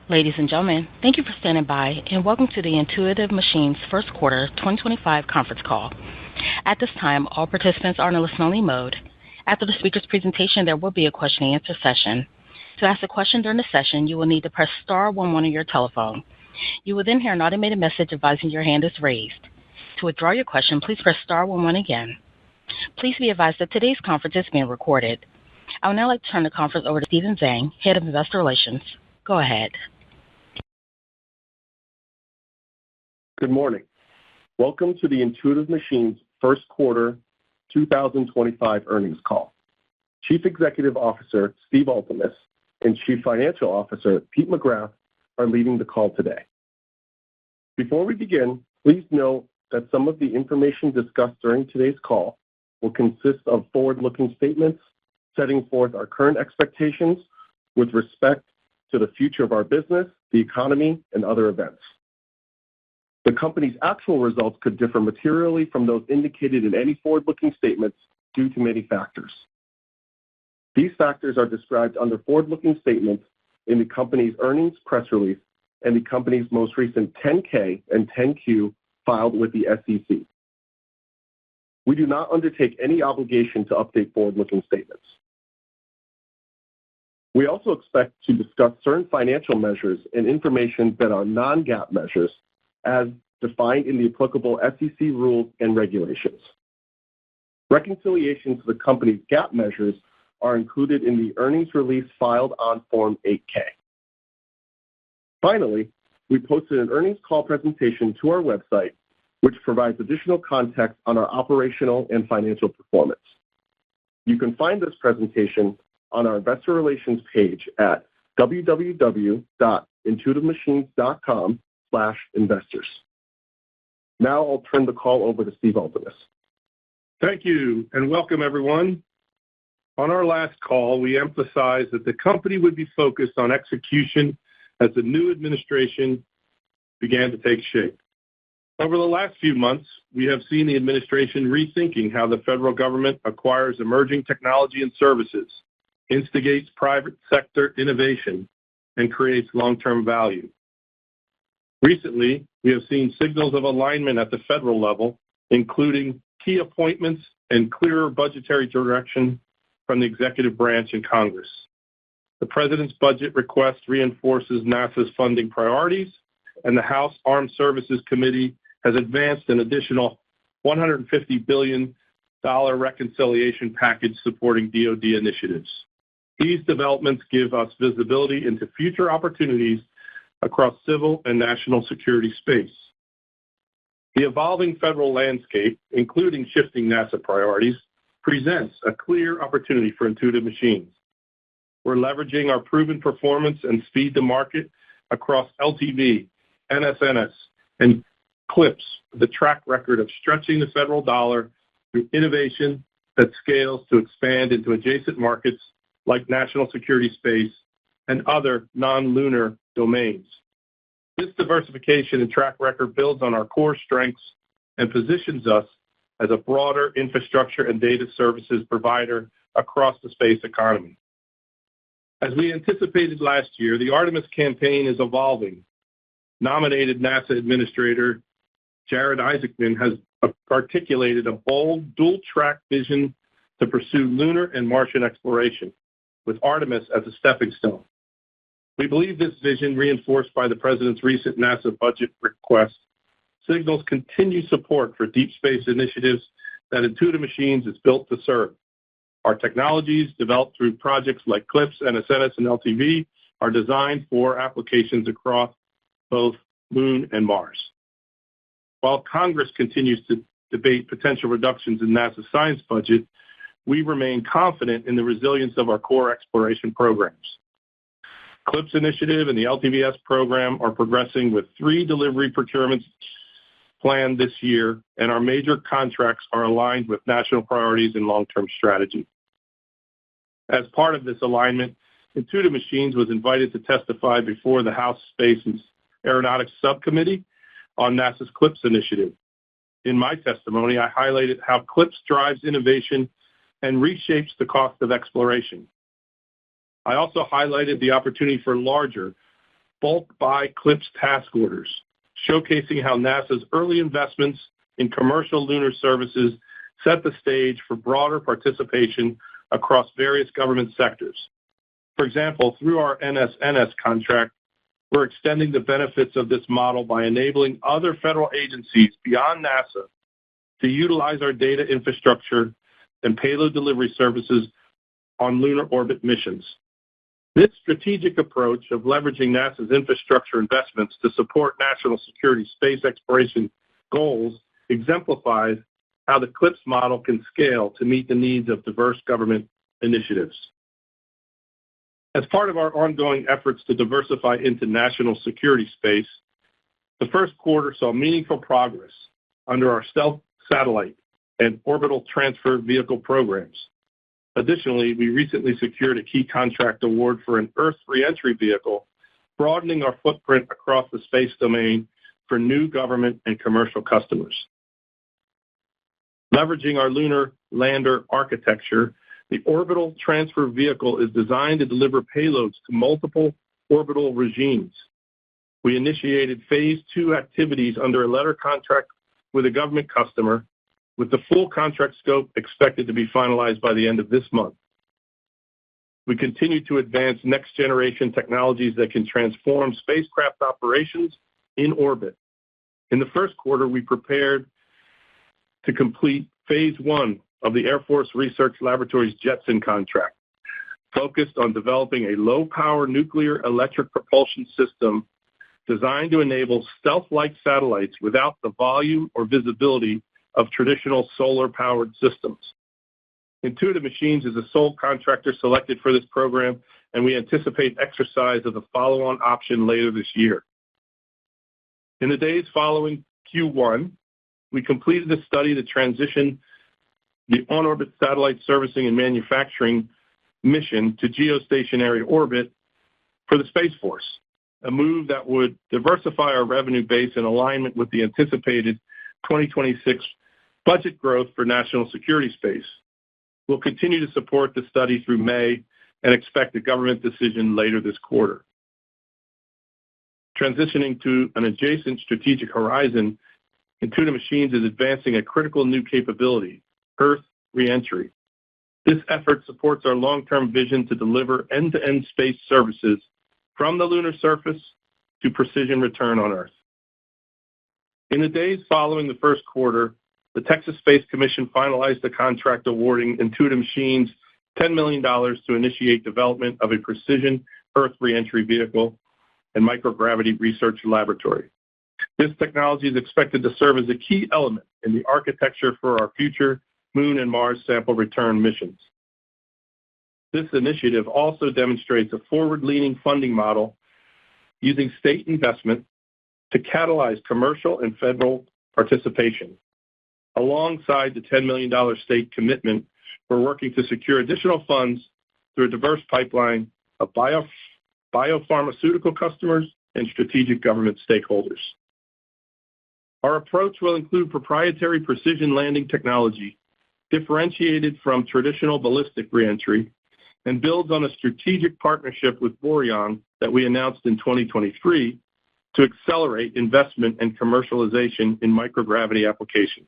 Ladies and gentlemen, thank you for standing by and welcome to the Intuitive Machines First Quarter 2025 conference call. At this time, all participants are in a listen-only mode. After the speaker's presentation, there will be a question-and-answer session. To ask a question during the session, you will need to press star 11 on your telephone. You will then hear an automated message advising your hand is raised. To withdraw your question, please press star 11 again. Please be advised that today's conference is being recorded. I would now like to turn the conference over to Stephen Zhang, Head of Investor Relations. Go ahead. Good morning. Welcome to the Intuitive Machines First Quarter 2025 earnings call. Chief Executive Officer Steve Altemus and Chief Financial Officer Pete McGrath are leading the call today. Before we begin, please note that some of the information discussed during today's call will consist of forward-looking statements setting forth our current expectations with respect to the future of our business, the economy, and other events. The company's actual results could differ materially from those indicated in any forward-looking statements due to many factors. These factors are described under forward-looking statements in the company's earnings press release and the company's most recent 10-K and 10-Q filed with the SEC. We do not undertake any obligation to update forward-looking statements. We also expect to discuss certain financial measures and information that are non-GAAP measures as defined in the applicable SEC rules and regulations. Reconciliations to the company's GAAP measures are included in the earnings release filed on Form 8-K. Finally, we posted an earnings call presentation to our website, which provides additional context on our operational and financial performance. You can find this presentation on our investor relations page at www.intuitivemachines.com/investors. Now I'll turn the call over to Steve Altemus. Thank you and welcome everyone. On our last call, we emphasized that the company would be focused on execution as the new administration began to take shape. Over the last few months, we have seen the administration rethinking how the federal government acquires emerging technology and services, instigates private sector innovation, and creates long-term value. Recently, we have seen signals of alignment at the federal level, including key appointments and clearer budgetary direction from the executive branch and Congress. The President's budget request reinforces NASA's funding priorities, and the House Armed Services Committee has advanced an additional $150 billion reconciliation package supporting DoD initiatives. These developments give us visibility into future opportunities across civil and national security space. The evolving federal landscape, including shifting NASA priorities, presents a clear opportunity for Intuitive Machines. We're leveraging our proven performance and speed to market across LTV, NSNS, and CLPS, the track record of stretching the federal dollar through innovation that scales to expand into adjacent markets like national security space and other non-lunar domains. This diversification and track record builds on our core strengths and positions us as a broader infrastructure and data services provider across the space economy. As we anticipated last year, the Artemis campaign is evolving. Nominated NASA Administrator Jared Isaacman has articulated a bold dual-track vision to pursue lunar and Martian exploration, with Artemis as a stepping stone. We believe this vision, reinforced by the President's recent NASA budget request, signals continued support for deep space initiatives that Intuitive Machines is built to serve. Our technologies, developed through projects like CLPS, NSNS, and LTV, are designed for applications across both Moon and Mars. While Congress continues to debate potential reductions in NASA's science budget, we remain confident in the resilience of our core exploration programs. CLPS initiative and the LTVS program are progressing with 3 delivery procurements planned this year, and our major contracts are aligned with national priorities and long-term strategy. As part of this alignment, Intuitive Machines was invited to testify before the House Space and Aeronautics Subcommittee on NASA's CLPS initiative. In my testimony, I highlighted how CLPS drives innovation and reshapes the cost of exploration. I also highlighted the opportunity for larger, bulk buy CLPS task orders, showcasing how NASA's early investments in commercial lunar services set the stage for broader participation across various government sectors. For example, through our NSNS contract, we're extending the benefits of this model by enabling other federal agencies beyond NASA to utilize our data infrastructure and payload delivery services on lunar orbit missions. This strategic approach of leveraging NASA's infrastructure investments to support national security space exploration goals exemplifies how the CLPS model can scale to meet the needs of diverse government initiatives. As part of our ongoing efforts to diversify into national security space, the first quarter saw meaningful progress under our stealth satellite and orbital transfer vehicle programs. Additionally, we recently secured a key contract award for an Earth reentry vehicle, broadening our footprint across the space domain for new government and commercial customers. Leveraging our lunar lander architecture, the orbital transfer vehicle is designed to deliver payloads to multiple orbital regimes. We initiated Phase 2 activities under a letter contract with a government customer, with the full contract scope expected to be finalized by the end of this month. We continue to advance next-generation technologies that can transform spacecraft operations in orbit. In the first quarter, we prepared to complete Phase 1 of the Air Force Research Laboratory's Jetson contract, focused on developing a low-power nuclear electric propulsion system designed to enable stealth-like satellites without the volume or visibility of traditional solar-powered systems. Intuitive Machines is the sole contractor selected for this program, and we anticipate exercise of the follow-on option later this year. In the days following Q1, we completed a study to transition the on-orbit satellite servicing and manufacturing mission to geostationary orbit for the Space Force, a move that would diversify our revenue base in alignment with the anticipated 2026 budget growth for national security space. We'll continue to support the study through May and expect a government decision later this quarter. Transitioning to an adjacent strategic horizon, Intuitive Machines is advancing a critical new capability, Earth reentry. This effort supports our long-term vision to deliver end-to-end space services from the lunar surface to precision return on Earth. In the days following the first quarter, the Texas Space Commission finalized the contract awarding Intuitive Machines $10 million to initiate development of a precision Earth reentry vehicle and microgravity research laboratory. This technology is expected to serve as a key element in the architecture for our future Moon and Mars sample return missions. This initiative also demonstrates a forward-leaning funding model using state investment to catalyze commercial and federal participation. Alongside the $10 million state commitment, we're working to secure additional funds through a diverse pipeline of biopharmaceutical customers and strategic government stakeholders. Our approach will include proprietary precision landing technology, differentiated from traditional ballistic reentry, and builds on a strategic partnership with Boreon that we announced in 2023 to accelerate investment and commercialization in microgravity applications.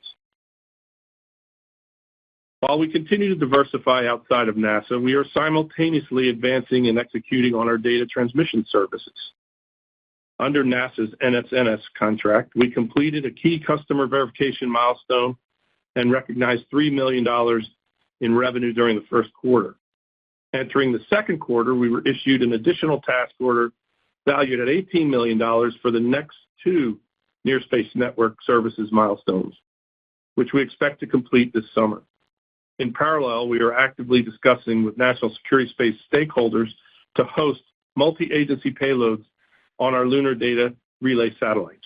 While we continue to diversify outside of NASA, we are simultaneously advancing and executing on our data transmission services. Under NASA's NSNS contract, we completed a key customer verification milestone and recognized $3 million in revenue during the first quarter. Entering the second quarter, we were issued an additional task order valued at $18 million for the next 2 Near Space Network services milestones, which we expect to complete this summer. In parallel, we are actively discussing with national security space stakeholders to host multi-agency payloads on our lunar data relay satellites.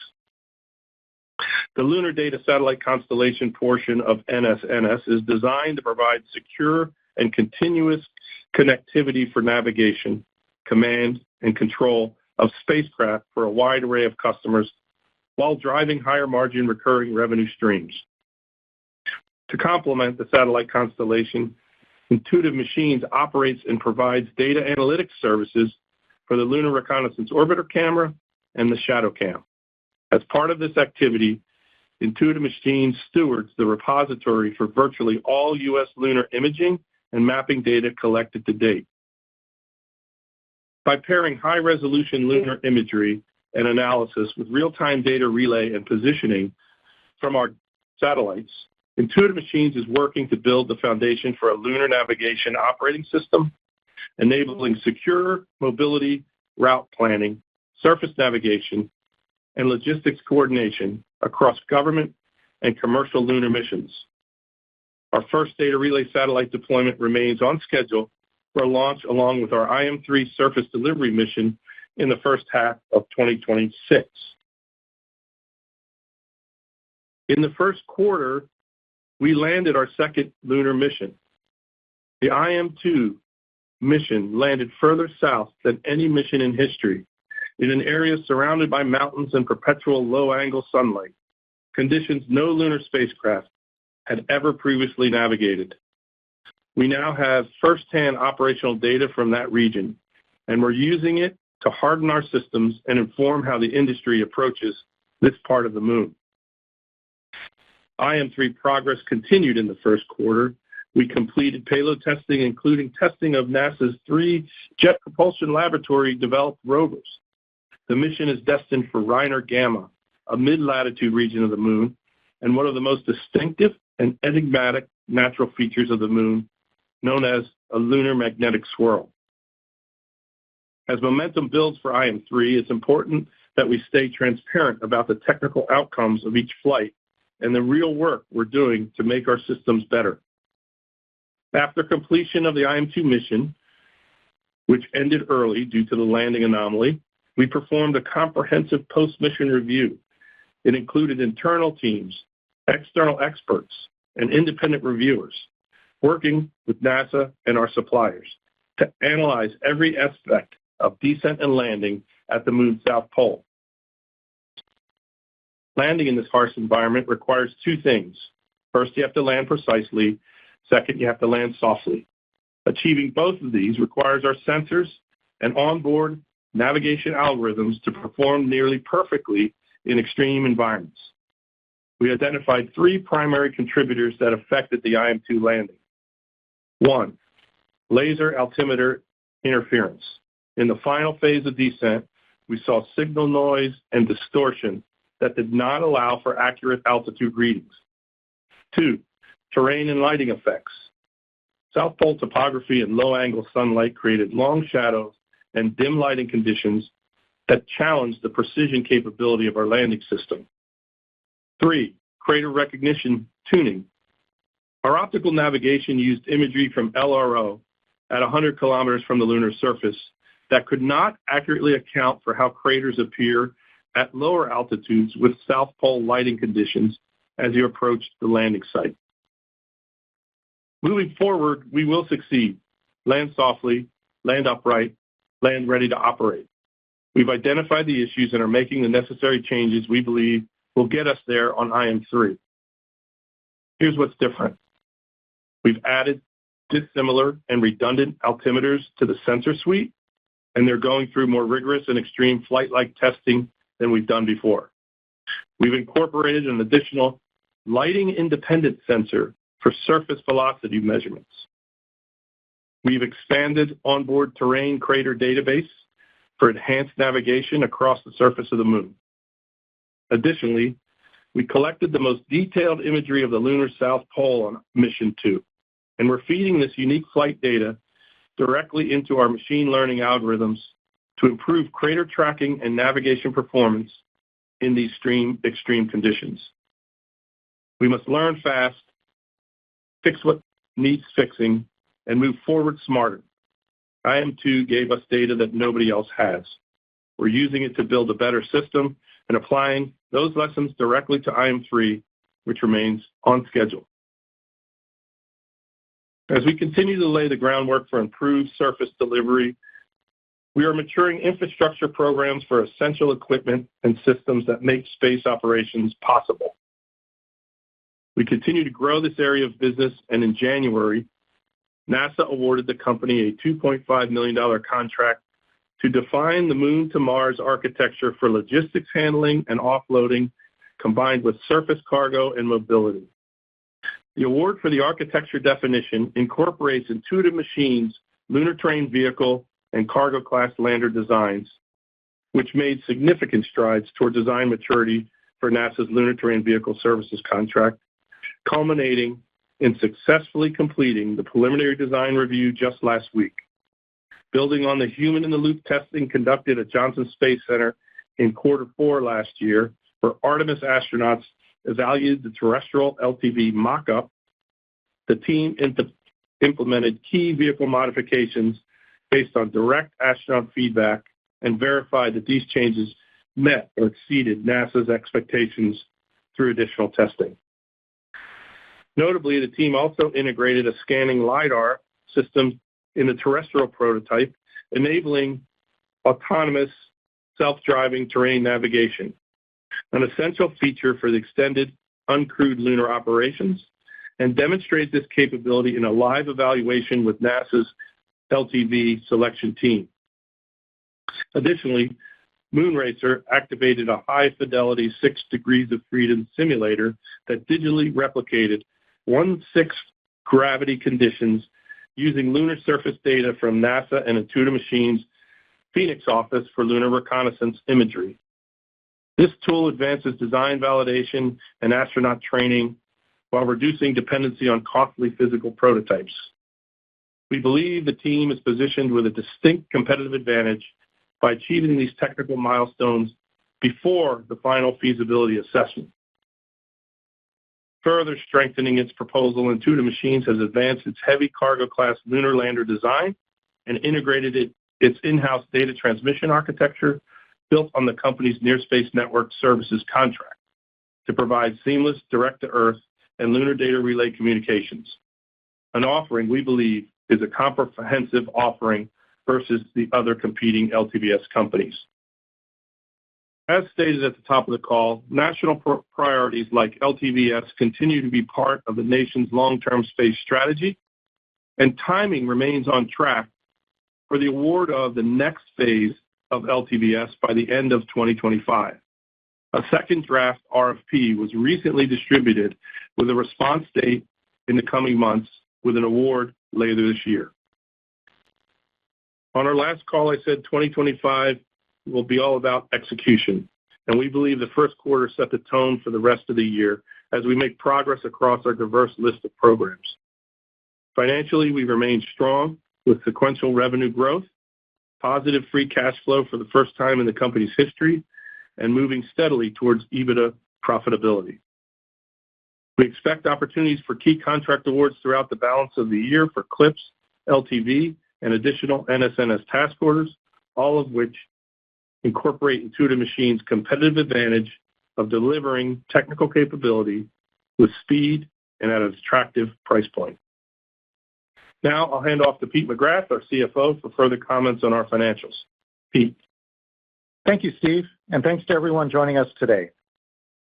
The lunar data satellite constellation portion of NSNS is designed to provide secure and continuous connectivity for navigation, command, and control of spacecraft for a wide array of customers while driving higher margin recurring revenue streams. To complement the satellite constellation, Intuitive Machines operates and provides data analytics services for the Lunar Reconnaissance Orbiter Camera and the Shadow Cam. As part of this activity, Intuitive Machines stewards the repository for virtually all U.S. lunar imaging and mapping data collected to date. By pairing high-resolution lunar imagery and analysis with real-time data relay and positioning from our satellites, Intuitive Machines is working to build the foundation for a lunar navigation operating system, enabling secure mobility, route planning, surface navigation, and logistics coordination across government and commercial lunar missions. Our first data relay satellite deployment remains on schedule for a launch along with our IM-3 surface delivery mission in the first half of 2026. In the first quarter, we landed our second lunar mission. The IM-2 mission landed further south than any mission in history, in an area surrounded by mountains and perpetual low-angle sunlight, conditions no lunar spacecraft had ever previously navigated. We now have first-hand operational data from that region, and we're using it to harden our systems and inform how the industry approaches this part of the moon. IM-3 progress continued in the first quarter. We completed payload testing, including testing of NASA's 3 Jet Propulsion Laboratory-developed rovers. The mission is destined for Reiner Gamma, a mid-latitude region of the moon, and one of the most distinctive and enigmatic natural features of the moon, known as a lunar magnetic swirl. As momentum builds for IM-3, it's important that we stay transparent about the technical outcomes of each flight and the real work we're doing to make our systems better. After completion of the IM-2 mission, which ended early due to the landing anomaly, we performed a comprehensive post-mission review. It included internal teams, external experts, and independent reviewers, working with NASA and our suppliers to analyze every aspect of descent and landing at the moon's south pole. Landing in this harsh environment requires 2 things. First, you have to land precisely. Second, you have to land softly. Achieving both of these requires our sensors and onboard navigation algorithms to perform nearly perfectly in extreme environments. We identified 3 primary contributors that affected the IM-2 landing. 1, laser altimeter interference. In the final phase of descent, we saw signal noise and distortion that did not allow for accurate altitude readings. 2, terrain and lighting effects. South Pole topography and low-angle sunlight created long shadows and dim lighting conditions that challenged the precision capability of our landing system. 3, crater recognition tuning. Our optical navigation used imagery from LRO at 100 kilometers from the lunar surface that could not accurately account for how craters appear at lower altitudes with South Pole lighting conditions as you approach the landing site. Moving forward, we will succeed. Land softly, land upright, land ready to operate. We've identified the issues and are making the necessary changes we believe will get us there on IM-3. Here's what's different. We've added dissimilar and redundant altimeters to the sensor suite, and they're going through more rigorous and extreme flight-like testing than we've done before. We've incorporated an additional lighting-independent sensor for surface velocity measurements. We've expanded onboard terrain crater database for enhanced navigation across the surface of the moon. Additionally, we collected the most detailed imagery of the lunar South Pole on Mission 2, and we're feeding this unique flight data directly into our machine learning algorithms to improve crater tracking and navigation performance in these extreme conditions. We must learn fast, fix what needs fixing, and move forward smarter. IM-2 gave us data that nobody else has. We're using it to build a better system and applying those lessons directly to IM-3, which remains on schedule. As we continue to lay the groundwork for improved surface delivery, we are maturing infrastructure programs for essential equipment and systems that make space operations possible. We continue to grow this area of business, and in January, NASA awarded the company a $2.5 million contract to define the Moon to Mars architecture for logistics handling and offloading, combined with surface cargo and mobility. The award for the architecture definition incorporates Intuitive Machines' lunar terrain vehicle and cargo class lander designs, which made significant strides toward design maturity for NASA's Lunar Terrain Vehicle Services contract, culminating in successfully completing the preliminary design review just last week. Building on the human-in-the-loop testing conducted at Johnson Space Center in Q4 last year, where Artemis astronauts evaluated the terrestrial LTV mock-up, the team implemented key vehicle modifications based on direct astronaut feedback and verified that these changes met or exceeded NASA's expectations through additional testing. Notably, the team also integrated a scanning LiDAR system in the terrestrial prototype, enabling autonomous self-driving terrain navigation, an essential feature for the extended uncrewed lunar operations, and demonstrated this capability in a live evaluation with NASA's LTV selection team. Additionally, Moonracer activated a high-fidelity 6 degrees of freedom simulator that digitally replicated 1/6 gravity conditions using lunar surface data from NASA and Intuitive Machines' Phoenix Office for Lunar Reconnaissance Imagery. This tool advances design validation and astronaut training while reducing dependency on costly physical prototypes. We believe the team is positioned with a distinct competitive advantage by achieving these technical milestones before the final feasibility assessment. Further strengthening its proposal, Intuitive Machines has advanced its heavy cargo class lunar lander design and integrated its in-house data transmission architecture built on the company's Near Space Network Services contract to provide seamless direct-to-Earth and lunar data relay communications, an offering we believe is a comprehensive offering versus the other competing LTVS companies. As stated at the top of the call, national priorities like LTVS continue to be part of the nation's long-term space strategy, and timing remains on track for the award of the next phase of LTVS by the end of 2025. A second draft RFP was recently distributed with a response date in the coming months, with an award later this year. On our last call, I said 2025 will be all about execution, and we believe the Q1 set the tone for the rest of the year as we make progress across our diverse list of programs. Financially, we remain strong with sequential revenue growth, positive free cash flow for the first time in the company's history, and moving steadily towards EBITDA profitability. We expect opportunities for key contract awards throughout the balance of the year for CLPS, LTV, and additional NSNS task orders, all of which incorporate Intuitive Machines' competitive advantage of delivering technical capability with speed and at an attractive price point. Now I'll hand off to Pete McGrath, our CFO, for further comments on our financials. Pete. Thank you, Steve, and thanks to everyone joining us today.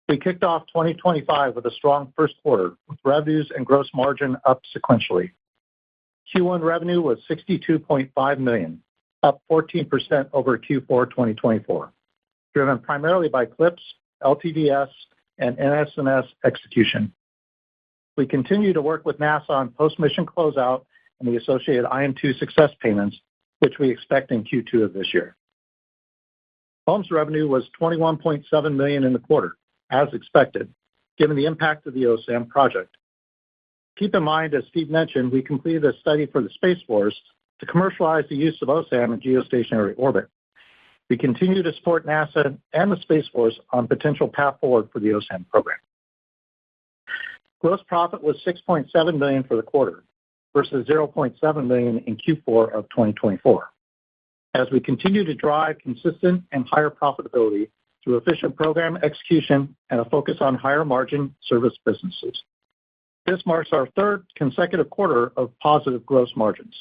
We kicked off 2025 with a strong Q1, with revenues and gross margin up sequentially. Q1 revenue was $62.5 million, up 14% over Q4 2024, driven primarily by CLPS, LTVS, and NSNS execution. We continue to work with NASA on post-mission closeout and the associated IM-2 success payments, which we expect in Q2 of this year. Homes revenue was $21.7 million in the quarter, as expected, given the impact of the OSAM project. Keep in mind, as Steve mentioned, we completed a study for the Space Force to commercialize the use of OSAM in geostationary orbit. We continue to support NASA and the Space Force on potential path forward for the OSAM program. Gross profit was $6.7 million for the quarter versus $0.7 million in Q4 of 2024, as we continue to drive consistent and higher profitability through efficient program execution and a focus on higher margin service businesses. This marks our third consecutive quarter of positive gross margins.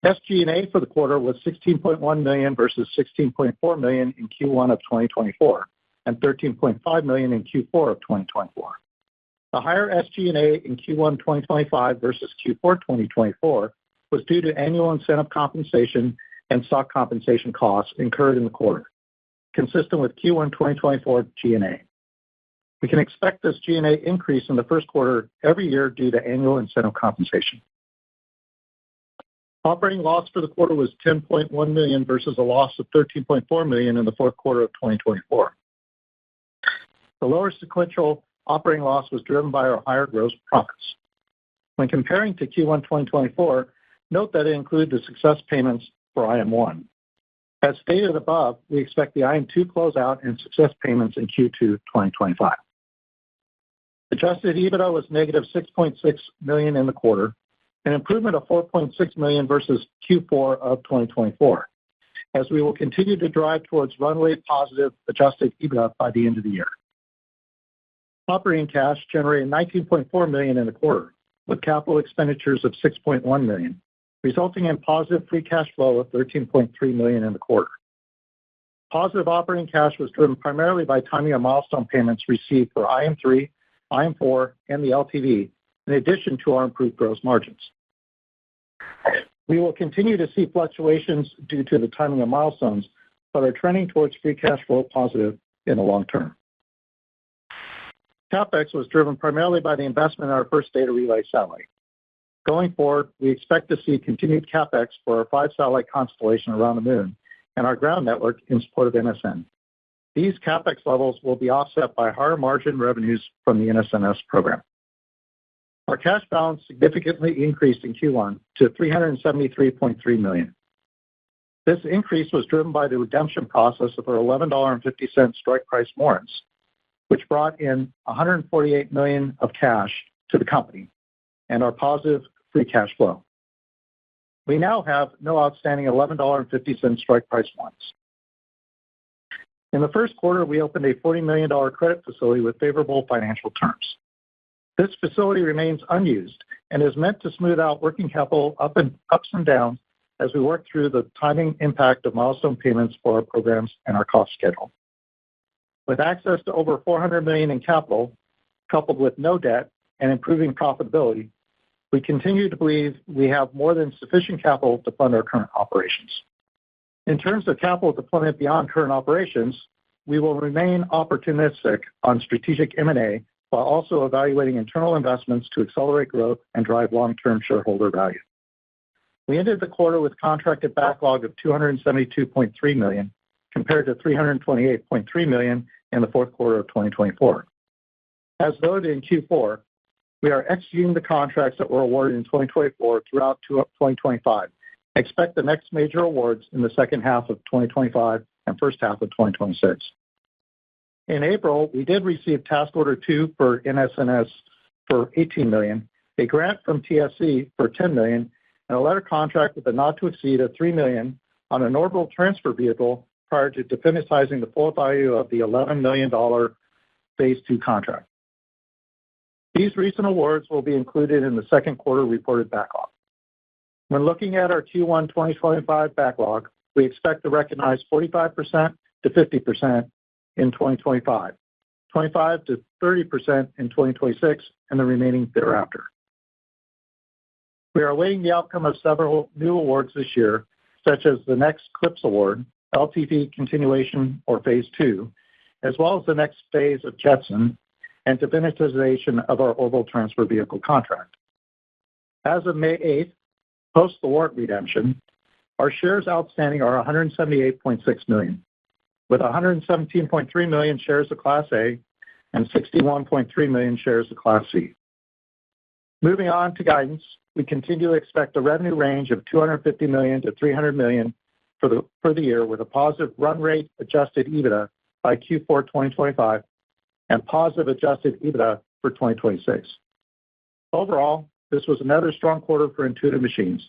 SG&A for the quarter was $16.1 million versus $16.4 million in Q1 of 2024 and $13.5 million in Q4 of 2024. The higher SG&A in Q1 2025 versus Q4 2024 was due to annual incentive compensation and stock compensation costs incurred in the quarter, consistent with Q1 2024 G&A. We can expect this G&A increase in the first quarter every year due to annual incentive compensation. Operating loss for the quarter was $10.1 million versus a loss of $13.4 million in the fourth quarter of 2024. The lower sequential operating loss was driven by our higher gross profits. When comparing to Q1 2024, note that it included the success payments for IM-1. As stated above, we expect the IM-2 closeout and success payments in Q2 2025. Adjusted EBITDA was negative $6.6 million in the quarter, an improvement of $4.6 million versus Q4 of 2024, as we will continue to drive towards runway positive adjusted EBITDA by the end of the year. Operating cash generated $19.4 million in the quarter, with capital expenditures of $6.1 million, resulting in positive free cash flow of $13.3 million in the quarter. Positive operating cash was driven primarily by timing of milestone payments received for IM-3, IM-4, and the LTV, in addition to our improved gross margins. We will continue to see fluctuations due to the timing of milestones, but are trending towards free cash flow positive in the long term. CapEx was driven primarily by the investment in our first data relay satellite. Going forward, we expect to see continued CapEx for our 5-satellite constellation around the Moon and our ground network in support of NSN. These CapEx levels will be offset by higher margin revenues from the NSNS program. Our cash balance significantly increased in Q1 to $373.3 million. This increase was driven by the redemption process of our $11.50 strike price warrants, which brought in $148 million of cash to the company and our positive free cash flow. We now have no outstanding $11.50 strike price warrants. In the first quarter, we opened a $40 million credit facility with favorable financial terms. This facility remains unused and is meant to smooth out working capital ups and downs as we work through the timing impact of milestone payments for our programs and our cost schedule. With access to over $400 million in capital, coupled with no debt and improving profitability, we continue to believe we have more than sufficient capital to fund our current operations. In terms of capital deployment beyond current operations, we will remain opportunistic on strategic M&A while also evaluating internal investments to accelerate growth and drive long-term shareholder value. We ended the quarter with contracted backlog of $272.3 million, compared to $328.3 million in the fourth quarter of 2024. As noted in Q4, we are executing the contracts that were awarded in 2024 throughout 2025. Expect the next major awards in the second half of 2025 and first half of 2026. In April, we did receive Task Order 2 for NSNS for $18 million, a grant from TSC for $10 million, and a letter contract with a not to exceed of $3 million on an orbital transfer vehicle prior to definitizing the full value of the $11 million Phase 2 contract. These recent awards will be included in the second quarter reported backlog. When looking at our Q1 2025 backlog, we expect to recognize 45% to 50% in 2025, 25% to 30% in 2026, and the remaining thereafter. We are awaiting the outcome of several new awards this year, such as the next CLPS award, LTV continuation or Phase 2, as well as the next phase of Jetson and definitization of our orbital transfer vehicle contract. As of May 8th, post the warrant redemption, our shares outstanding are 178.6 million, with 117.3 million shares of Class A and 61.3 million shares of Class C. Moving on to guidance, we continue to expect a revenue range of $250 million to $300 million for the year, with a positive run rate adjusted EBITDA by Q4 2025 and positive adjusted EBITDA for 2026. Overall, this was another strong quarter for Intuitive Machines.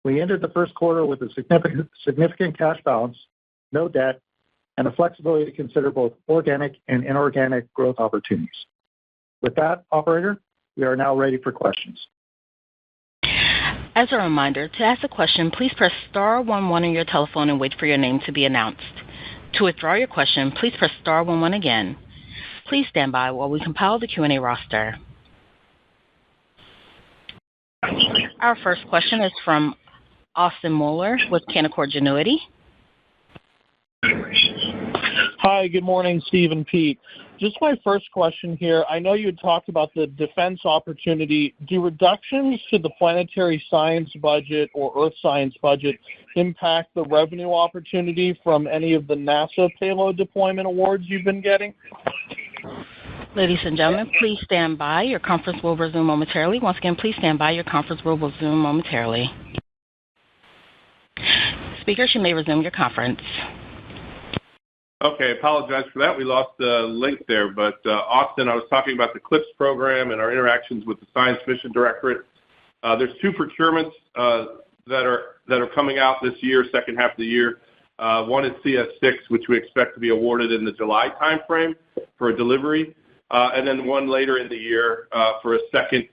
We ended the first quarter with a significant cash balance, no debt, and the flexibility to consider both organic and inorganic growth opportunities. With that, operator, we are now ready for questions. As a reminder, to ask a question, please press star 11 on your telephone and wait for your name to be announced. To withdraw your question, please press star 11 again. Please stand by while we compile the Q&A roster. Our first question is from Austin Moeller with Canaccord Genuity. Hi, good morning, Steve and Pete. Just my first question here. I know you had talked about the defense opportunity. Do reductions to the planetary science budget or Earth science budget impact the revenue opportunity from any of the NASA payload deployment awards you've been getting? Ladies and gentlemen, please stand by. Your conference will resume momentarily. Once again, please stand by. Your conference will resume momentarily. Speakers, you may resume your conference. Okay, apologize for that. We lost the link there, but Austin, I was talking about the CLIPS program and our interactions with the Science Mission Directorate. There's two procurements that are coming out this year, second half of the year. One is CS6, which we expect to be awarded in the July timeframe for a delivery, and then one later in the year for a second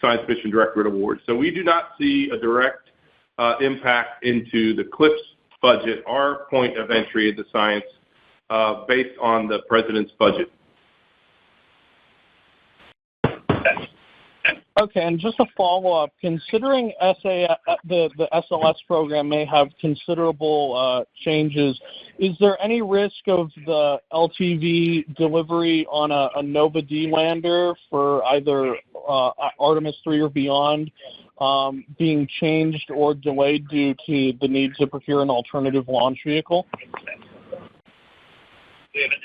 Science Mission Directorate award. So we do not see a direct impact into the CLIPS budget, our point of entry into science, based on the President's budget. Okay, and just a follow-up, considering the SLS program may have considerable changes, is there any risk of the LTV delivery on a Nova-D lander for either Artemis 3 or beyond being changed or delayed due to the need to procure an alternative launch vehicle?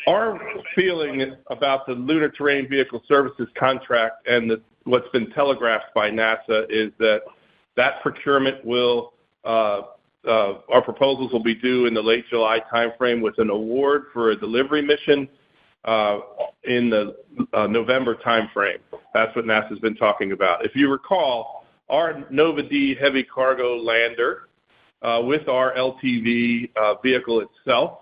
Our feeling about the Lunar Terrain Vehicle Services contract and what's been telegraphed by NASA is that procurement will, our proposals will be due in the late July timeframe with an award for a delivery mission in the November timeframe. That's what NASA's been talking about. If you recall, our Nova-D heavy cargo lander with our LTV vehicle itself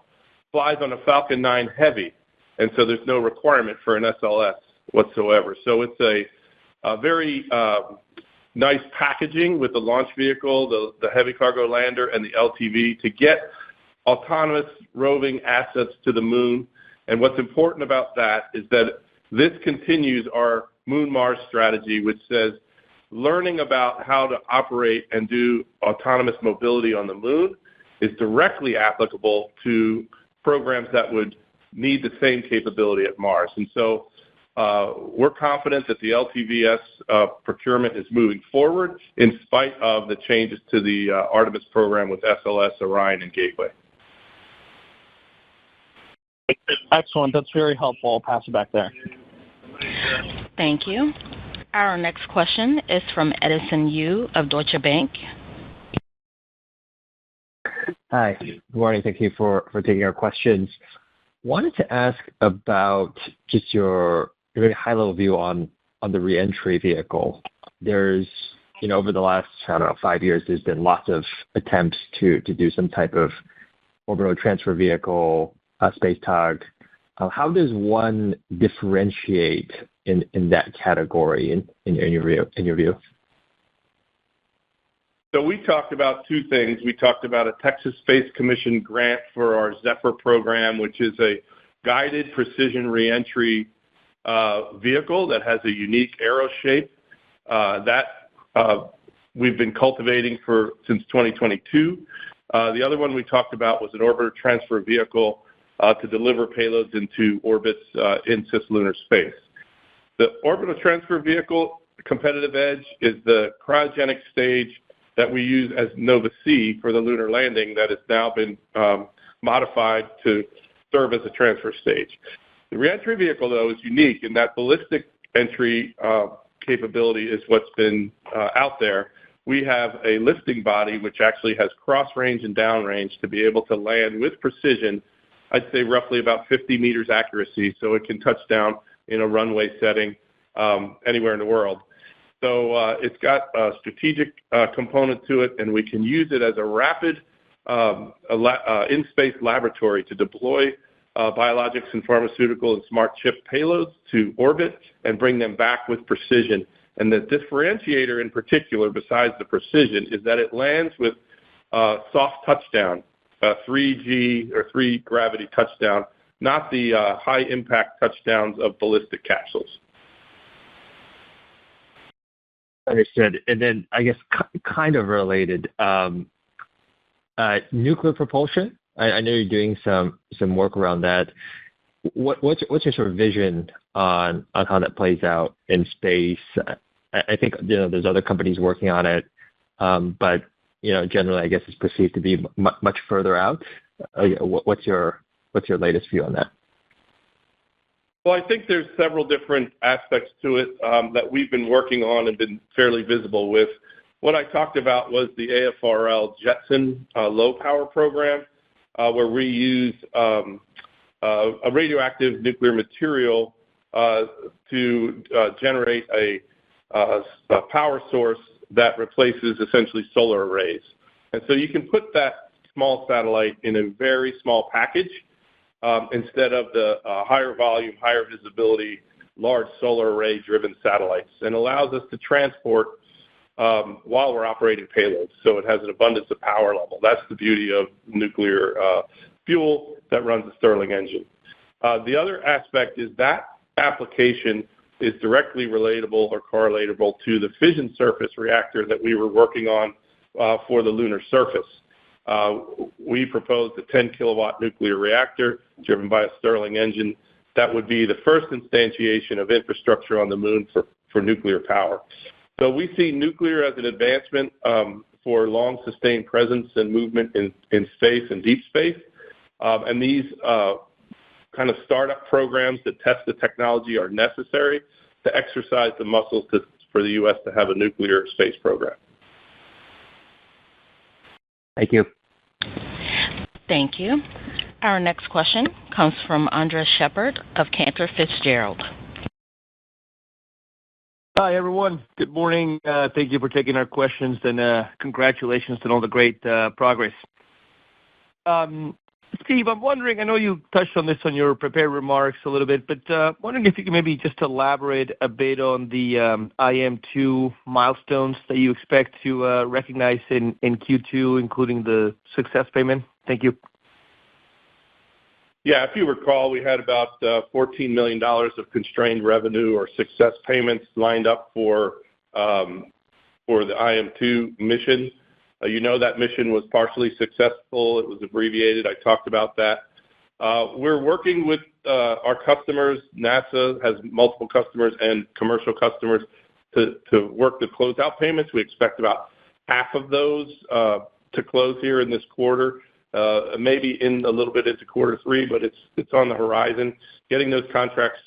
flies on a Falcon 9 Heavy, and so there's no requirement for an SLS whatsoever. So it's a very nice packaging with the launch vehicle, the heavy cargo lander, and the LTV to get autonomous roving assets to the moon. And what's important about that is that this continues our Moon Mars strategy, which says learning about how to operate and do autonomous mobility on the moon is directly applicable to programs that would need the same capability at Mars. And so we're confident that the LTVS procurement is moving forward in spite of the changes to the Artemis program with SLS, Orion, and Gateway. Excellent. That's very helpful. I'll pass it back there. Thank you. Our next question is from Edison Yu of Deutsche Bank. Hi. Good morning. Thank you for taking our questions. Wanted to ask about just your very high-level view on the reentry vehicle. There's, over the last, 5 years, there's been lots of attempts to do some type of orbital transfer vehicle, space tug. How does one differentiate in that category in your view? So we talked about two things. We talked about a Texas Space Commission grant for our Zephyr program, which is a guided precision reentry vehicle that has a unique arrow shape that we've been cultivating since 2022. The other one we talked about was an orbiter transfer vehicle to deliver payloads into orbits in cislunar space. The orbital transfer vehicle competitive edge is the cryogenic stage that we use as Nova-C for the lunar landing that has now been modified to serve as a transfer stage. The reentry vehicle, though, is unique in that ballistic entry capability is what's been out there. We have a lifting body which actually has cross range and down range to be able to land with precision, I'd say roughly about 50 meters accuracy, so it can touch down in a runway setting anywhere in the world. So it's got a strategic component to it, and we can use it as a rapid in-space laboratory to deploy biologics and pharmaceutical and smart chip payloads to orbit and bring them back with precision. And the differentiator in particular, besides the precision, is that it lands with soft touchdown, 3G or 3 gravity touchdown, not the high impact touchdowns of ballistic capsules. Understood. And then I guess kind of related, nuclear propulsion. I know you're doing some work around that. What's your sort of vision on how that plays out in space? I think there's other companies working on it, but generally I guess it's perceived to be much further out. What's your latest view on that? Well, I think there's several different aspects to it that we've been working on and been fairly visible with. What I talked about was the AFRL Jetson low power program, where we use a radioactive nuclear material to generate a power source that replaces essentially solar arrays. And so you can put that small satellite in a very small package instead of the higher volume, higher visibility, large solar array driven satellites, and allows us to transport while we're operating payloads. So it has an abundance of power level. That's the beauty of nuclear fuel that runs a Stirling engine. The other aspect is that application is directly relatable or correlatable to the fission surface reactor that we were working on for the lunar surface. We proposed a 10 kilowatt nuclear reactor driven by a Stirling engine that would be the first instantiation of infrastructure on the moon for nuclear power. So we see nuclear as an advancement for long sustained presence and movement in space and deep space. And these kind of startup programs that test the technology are necessary to exercise the muscles for the U.S. to have a nuclear space program. Thank you. Thank you. Our next question comes from Andres Shepard of Cantor Fitzgerald. Hi, everyone. Good morning. Thank you for taking our questions, and congratulations on all the great progress. Steve, I'm wondering, I know you touched on this on your prepared remarks a little bit, but wondering if you could maybe just elaborate a bit on the IM-2 milestones that you expect to recognize in Q2, including the success payment. Thank you. Yeah, if you recall, we had about $14 million of constrained revenue or success payments lined up for the IM-2 mission. That mission was partially successful. It was abbreviated. I talked about that. We're working with our customers. NASA has multiple customers and commercial customers to work the closeout payments. We expect about half of those to close here in this quarter, maybe in a little bit into quarter 3, but it's on the horizon. Getting those contracts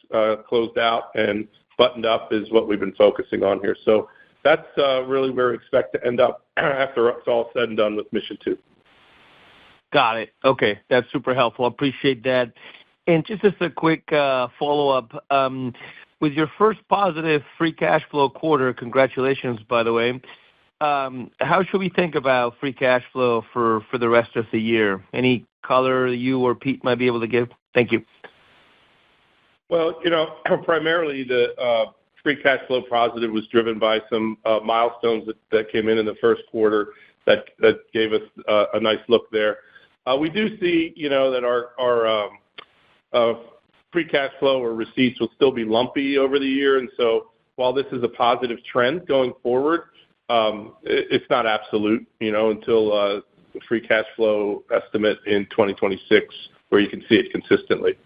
closed out and buttoned up is what we've been focusing on here. So that's really where we expect to end up after it's all said and done with Mission 2. Got it. Okay, that's super helpful. Appreciate that. And just as a quick follow-up, with your first positive free cash flow quarter, congratulations, by the way, how should we think about free cash flow for the rest of the year? Any color you or Pete might be able to give? Thank you. Well, primarily the free cash flow positive was driven by some milestones that came in the first quarter that gave us a nice look there. We do see, that our free cash flow or receipts will still be lumpy over the year. And so while this is a positive trend going forward, it's not absolute, until the free cash flow estimate in 2026, where you can see it consistently.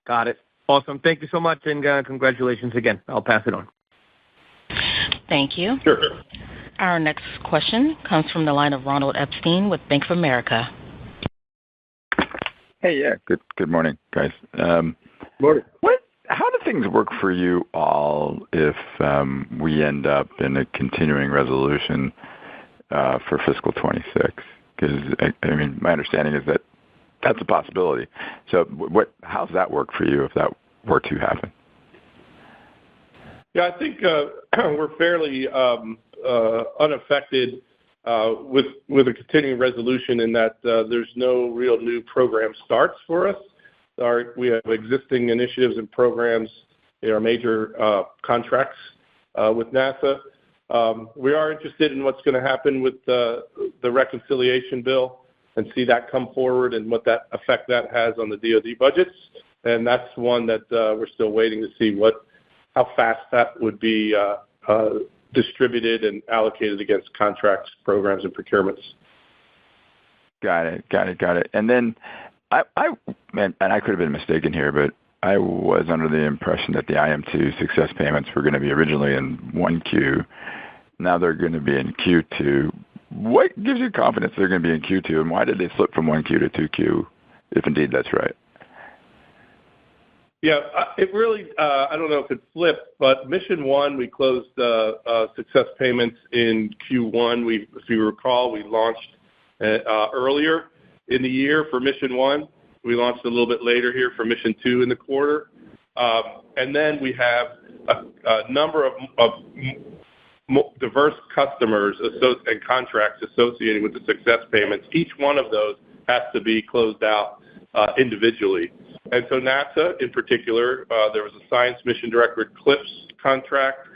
Got it. Awesome. Thank you so much, and congratulations again. I'll pass it on. Thank you. Sure. Our next question comes from the line of Ronald Epstein with Bank of America. Hey, yeah. Good morning, guys. Morning. How do things work for you all if we end up in a continuing resolution for fiscal 26? Because, my understanding is that that's a possibility. So how does that work for you if that were to happen? Yeah, I think we're fairly unaffected with a continuing resolution in that there's no real new program starts for us. We have existing initiatives and programs in our major contracts with NASA. We are interested in what's going to happen with the reconciliation bill and see that come forward and what that effect that has on the DoD budgets. And that's one that we're still waiting to see how fast that would be distributed and allocated against contracts, programs, and procurements. Got it. And then I could have been mistaken here, but I was under the impression that the IM2 success payments were going to be originally in 1Q. Now they're going to be in Q2. What gives you confidence they're going to be in Q2, and why did they slip from 1Q to 2Q, if indeed that's right? Yeah, it really, I don't know if it flipped, but Mission 1, we closed success payments in Q1. If you recall, we launched earlier in the year for Mission 1. We launched a little bit later here for Mission 2 in the quarter. And then we have a number of diverse customers and contracts associated with the success payments. Each one of those has to be closed out individually. And so NASA, in particular, there was a Science Mission Directorate CLIPS contract.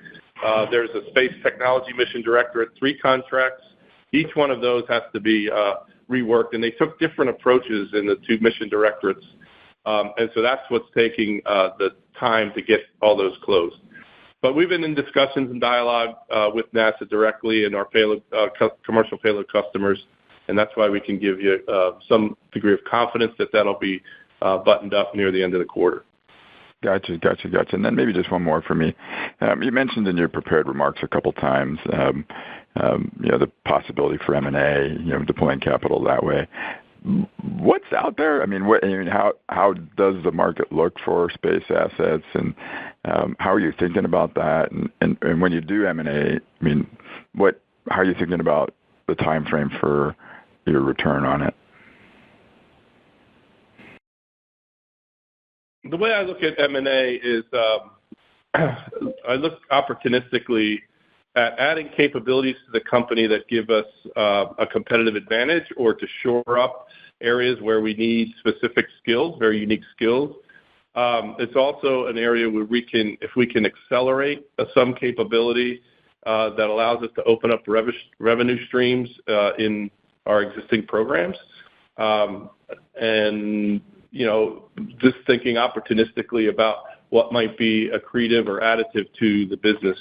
There's a Space Technology Mission Directorate 3 contracts. Each one of those has to be reworked, and they took different approaches in the 2 mission directorates. And so that's what's taking the time to get all those closed. But we've been in discussions and dialogue with NASA directly and our payload, commercial payload customers, and that's why we can give you some degree of confidence that that'll be buttoned up near the end of the quarter. Gotcha. And then maybe just one more for me. You mentioned in your prepared remarks a couple times, the possibility for M&A, deploying capital that way. What's out there? How does the market look for space assets, and how are you thinking about that? And when you do M&A, how are you thinking about the time frame for your return on it? The way I look at M&A is I look opportunistically at adding capabilities to the company that give us a competitive advantage or to shore up areas where we need specific skills, very unique skills. It's also an area where if we can accelerate some capability that allows us to open up revenue streams in our existing programs. And just thinking opportunistically about what might be accretive or additive to the business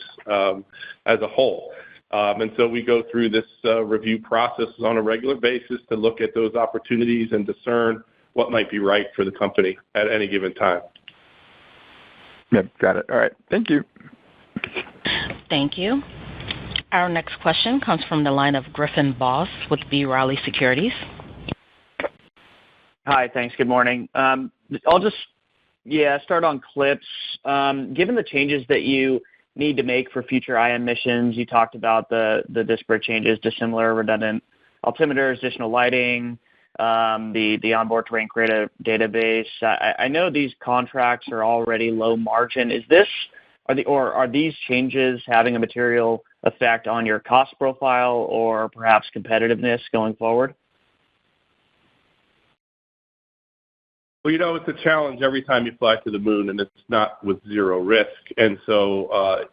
as a whole. And so we go through this review process on a regular basis to look at those opportunities and discern what might be right for the company at any given time. Yep, got it. All right. Thank you. Thank you. Our next question comes from the line of Griffin Boss with B. Riley Securities. Hi, thanks. Good morning. I'll just start on CLIPS. Given the changes that you need to make for future IM missions, you talked about the disparate changes to similar redundant altimeters, additional lighting, the onboard terrain creative database. I know these contracts are already low margin. Are these changes having a material effect on your cost profile or perhaps competitiveness going forward? Well, it's a challenge every time you fly to the moon, and it's not with zero risk. And so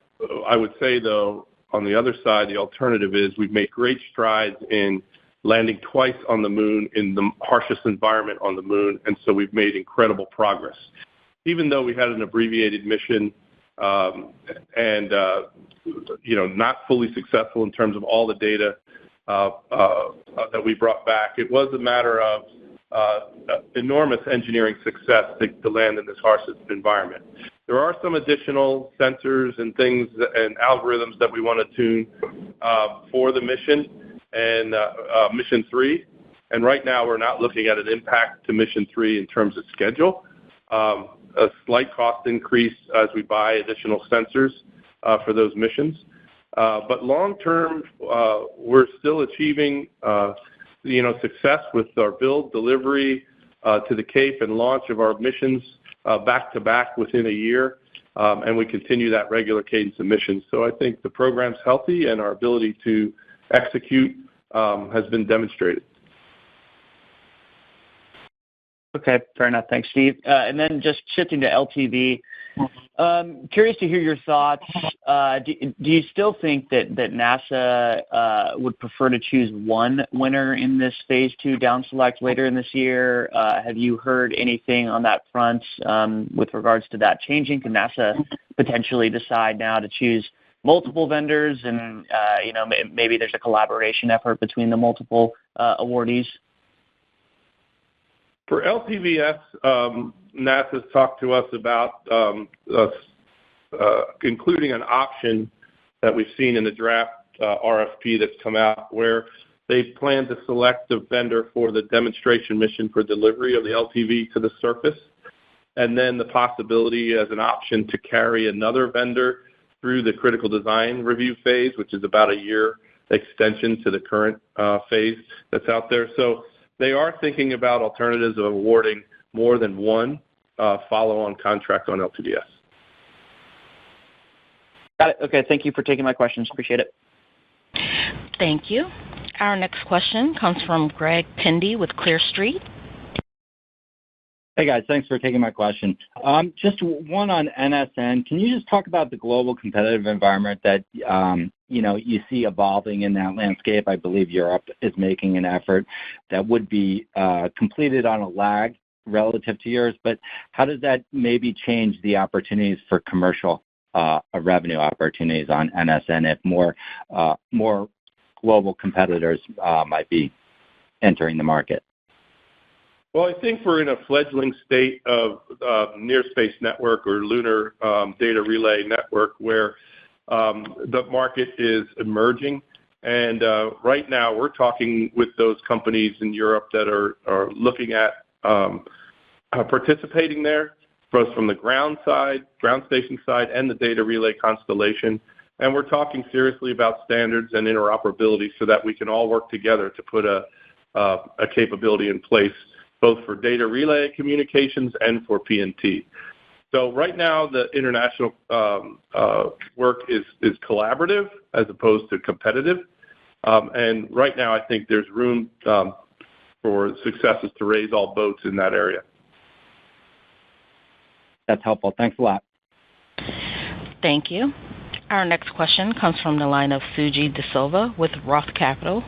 I would say, though, on the other side, the alternative is we've made great strides in landing twice on the moon in the harshest environment on the moon, and so we've made incredible progress. Even though we had an abbreviated mission and not fully successful in terms of all the data that we brought back, it was a matter of enormous engineering success to land in this harshest environment. There are some additional sensors and things and algorithms that we want to tune for the mission and Mission 3. And right now we're not looking at an impact to Mission 3 in terms of schedule. A slight cost increase as we buy additional sensors for those missions. But long term, we're still achieving success with our build, delivery to the Cape and launch of our missions back to back within a year, and we continue that regular cadence of missions. So I think the program's healthy and our ability to execute has been demonstrated. Okay, fair enough. Thanks, Steve. And then just shifting to LTV, curious to hear your thoughts. Do you still think that NASA would prefer to choose one winner in this Phase 2 down select later in this year? Have you heard anything on that front with regards to that changing? Can NASA potentially decide now to choose multiple vendors and, maybe there's a collaboration effort between the multiple awardees? For LTVS, NASA's talked to us about including an option that we've seen in the draft RFP that's come out where they plan to select a vendor for the demonstration mission for delivery of the LTV to the surface, and then the possibility as an option to carry another vendor through the critical design review phase, which is about a year extension to the current phase that's out there. So they are thinking about alternatives of awarding more than one follow-on contract on LTVS. Got it. Okay, thank you for taking my questions. Appreciate it. Thank you. Our next question comes from Greg Pendy with Clear Street. Hey guys, thanks for taking my question. Just one on NSN. Can you just talk about the global competitive environment that you see evolving in that landscape? I believe Europe is making an effort that would be completed on a lag relative to yours, but how does that maybe change the opportunities for commercial revenue opportunities on NSN if more global competitors might be entering the market? Well, I think we're in a fledgling state of near space network or lunar data relay network where the market is emerging. And right now we're talking with those companies in Europe that are looking at participating there, both from the ground station side, and the data relay constellation. And we're talking seriously about standards and interoperability so that we can all work together to put a capability in place, both for data relay communications and for PNT. So right now, the international work is collaborative as opposed to competitive. And right now, I think there's room for successes to raise all boats in that area. That's helpful. Thanks a lot. Thank you. Our next question comes from the line of Suji DeSilva with Roth Capital.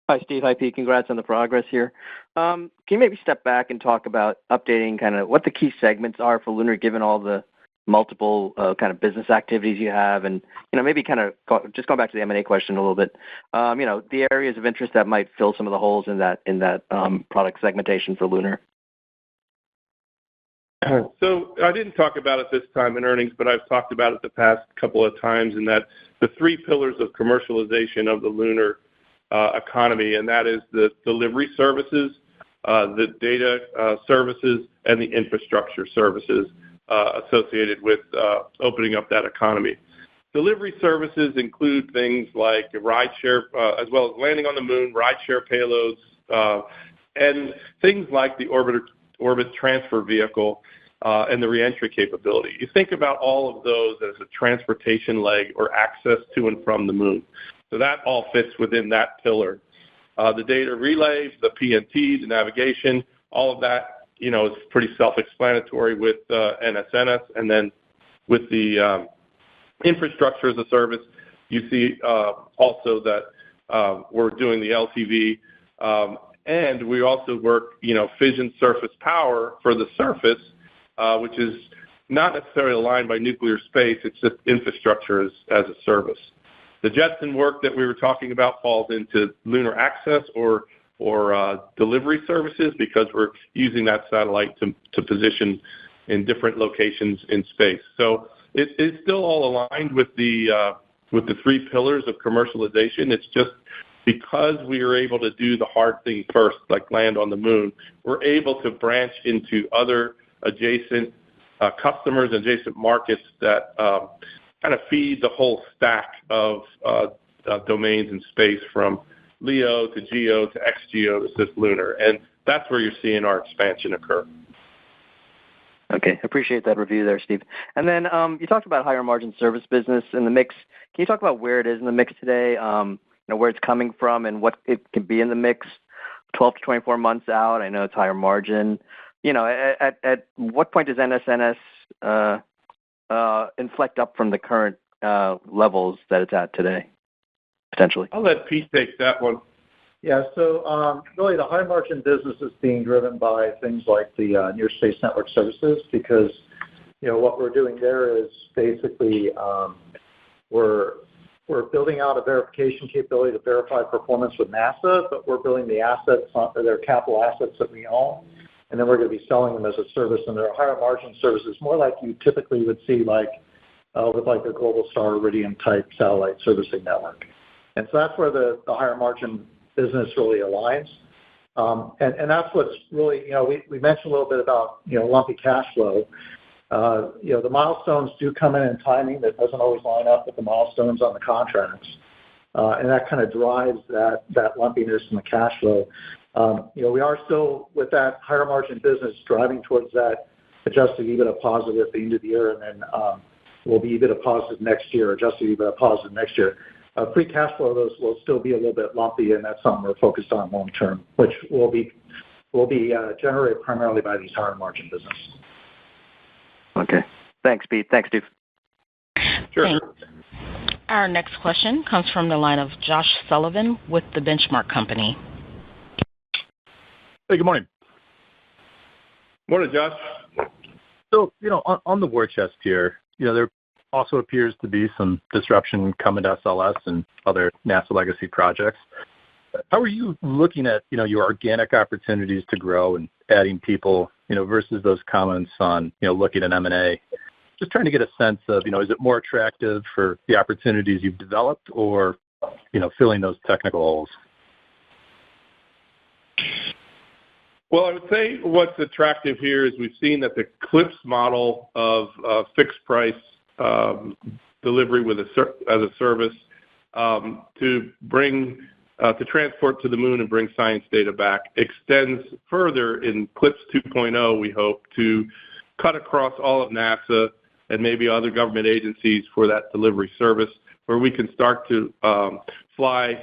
Hi, Steve. Hi, Pete. Congrats on the progress here. Can you maybe step back and talk about updating kind of what the key segments are for Lunar, given all the multiple kind of business activities you have, and maybe kind of just going back to the M&A question a little bit. The areas of interest that might fill some of the holes in that product segmentation for Lunar. So I didn't talk about it this time in earnings, but I've talked about it the past couple of times, in that the three pillars of commercialization of the lunar economy, and that is the delivery services, the data services, and the infrastructure services associated with opening up that economy. Delivery services include things like rideshare, as well as landing on the moon, rideshare payloads, and things like the orbit transfer vehicle and the reentry capability. You think about all of those as a transportation leg or access to and from the moon. So that all fits within that pillar. The data relays, the PNT, the navigation, all of that, is pretty self-explanatory with NSNS. And then with the infrastructure as a service, you see also that we're doing the LTV, and we also work, fission surface power for the surface, which is not necessarily aligned by nuclear space. It's just infrastructure as a service. The Jetson work that we were talking about falls into lunar access or delivery services, because we're using that satellite to position in different locations in space. So it is still all aligned with the three pillars of commercialization. It's just because we are able to do the hard thing first, like land on the moon, we're able to branch into other adjacent customers, adjacent markets that kind of feed the whole stack of domains in space, from LEO to GEO to XGEO to cislunar. And that's where you're seeing our expansion occur. Okay, appreciate that review there, Steve. And then you talked about higher margin service business in the mix. Can you talk about where it is in the mix today, where it's coming from and what it can be in the mix 12 to 24 months out? I know it's higher margin. At what point does NSNS inflect up from the current levels that it's at today, potentially? I'll let Pete take that one. Yeah, so really the high margin business is being driven by things like the near space network services, because what we're doing there is basically we're building out a verification capability to verify performance with NASA, but we're building the assets, their capital assets that we own, and then we're going to be selling them as a service, and they're higher margin services, more like you typically would see with a Globalstar Iridium type satellite servicing network. And so that's where the higher margin business really aligns. And that's what's really, we mentioned a little bit about, lumpy cash flow. The milestones do come in timing that doesn't always line up with the milestones on the contracts. And that kind of drives that lumpiness in the cash flow. We are still, with that higher margin business, driving towards that adjusted EBITDA positive at the end of the year, and then we'll be EBITDA positive next year, adjusted EBITDA positive next year. Free cash flow, those will still be a little bit lumpy, and that's something we're focused on long term, which will be generated primarily by these higher margin business. Okay. Thanks, Pete. Thanks, Steve. Sure. Thanks. Our next question comes from the line of Josh Sullivan with The Benchmark Company. Hey, good morning. Morning, Josh. So, on the war chest here, there also appears to be some disruption coming to SLS and other NASA legacy projects. How are you looking at, your organic opportunities to grow and adding people, versus those comments on, looking at M&A? Just trying to get a sense of, is it more attractive for the opportunities you've developed or, filling those technical holes? Well, I would say what's attractive here is we've seen that the CLPS model of fixed price delivery as a service to transport to the moon and bring science data back extends further in CLPS 2.0, we hope, to cut across all of NASA and maybe other government agencies for that delivery service, where we can start to fly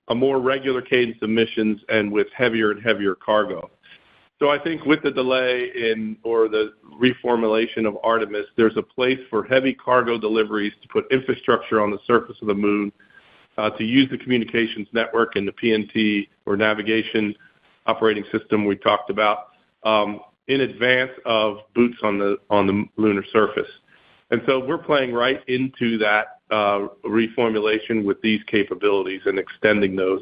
a more regular cadence of missions and with heavier and heavier cargo. So I think with the delay or the reformulation of Artemis, there's a place for heavy cargo deliveries to put infrastructure on the surface of the moon, to use the communications network and the PNT or navigation operating system we talked about in advance of boots on the lunar surface. And so we're playing right into that reformulation with these capabilities and extending those.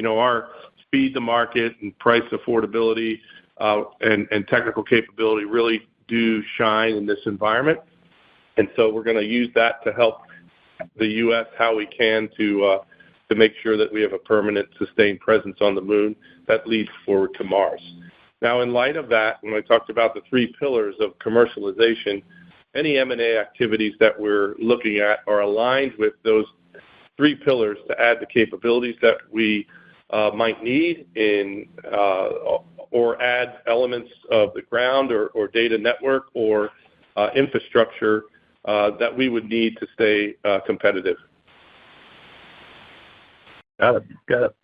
Our speed to market and price affordability and technical capability really do shine in this environment. And so we're going to use that to help the U.S. how we can to make sure that we have a permanent, sustained presence on the moon that leads forward to Mars. Now, in light of that, when I talked about the three pillars of commercialization, any M&A activities that we're looking at are aligned with those three pillars to add the capabilities that we might need or add elements of the ground or data network or infrastructure that we would need to stay competitive. Got it.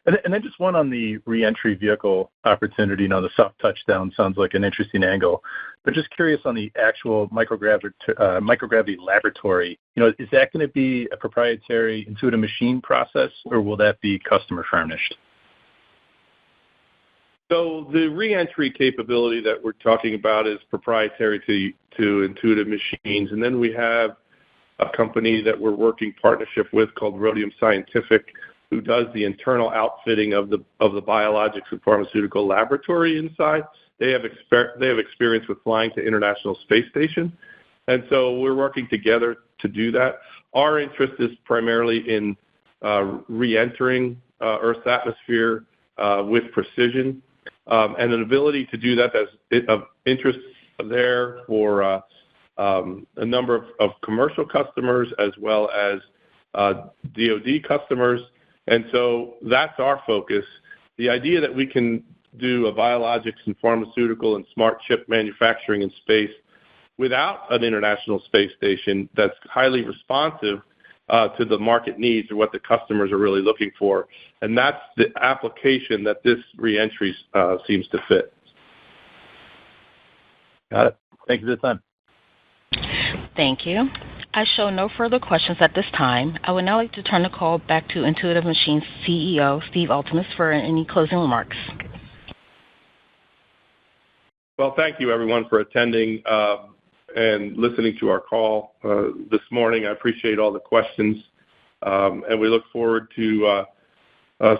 And then just one on the reentry vehicle opportunity. The soft touchdown sounds like an interesting angle, but just curious on the actual microgravity laboratory. Is that going to be a proprietary Intuitive Machine process, or will that be customer furnished? So the reentry capability that we're talking about is proprietary to Intuitive Machines, and then we have a company that we're working partnership with called Rhodium Scientific, who does the internal outfitting of the biologics and pharmaceutical laboratory inside. They have experience with flying to International Space Station, and so we're working together to do that. Our interest is primarily in re-entering Earth's atmosphere with precision, and an ability to do that that's of interest there for a number of commercial customers as well as DoD customers. And so that's our focus. The idea that we can do a biologics and pharmaceutical and smart chip manufacturing in space without an International Space Station that's highly responsive to the market needs or what the customers are really looking for. And that's the application that this reentry seems to fit. Got it. Thank you for the time. Thank you. I show no further questions at this time. I would now like to turn the call back to Intuitive Machines CEO, Steve Altemus, for any closing remarks. Well, thank you, everyone, for attending and listening to our call this morning. I appreciate all the questions, and we look forward to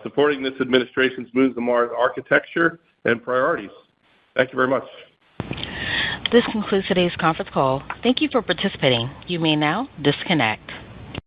supporting this administration's Moon to Mars architecture and priorities. Thank you very much. This concludes today's conference call. Thank you for participating. You may now disconnect.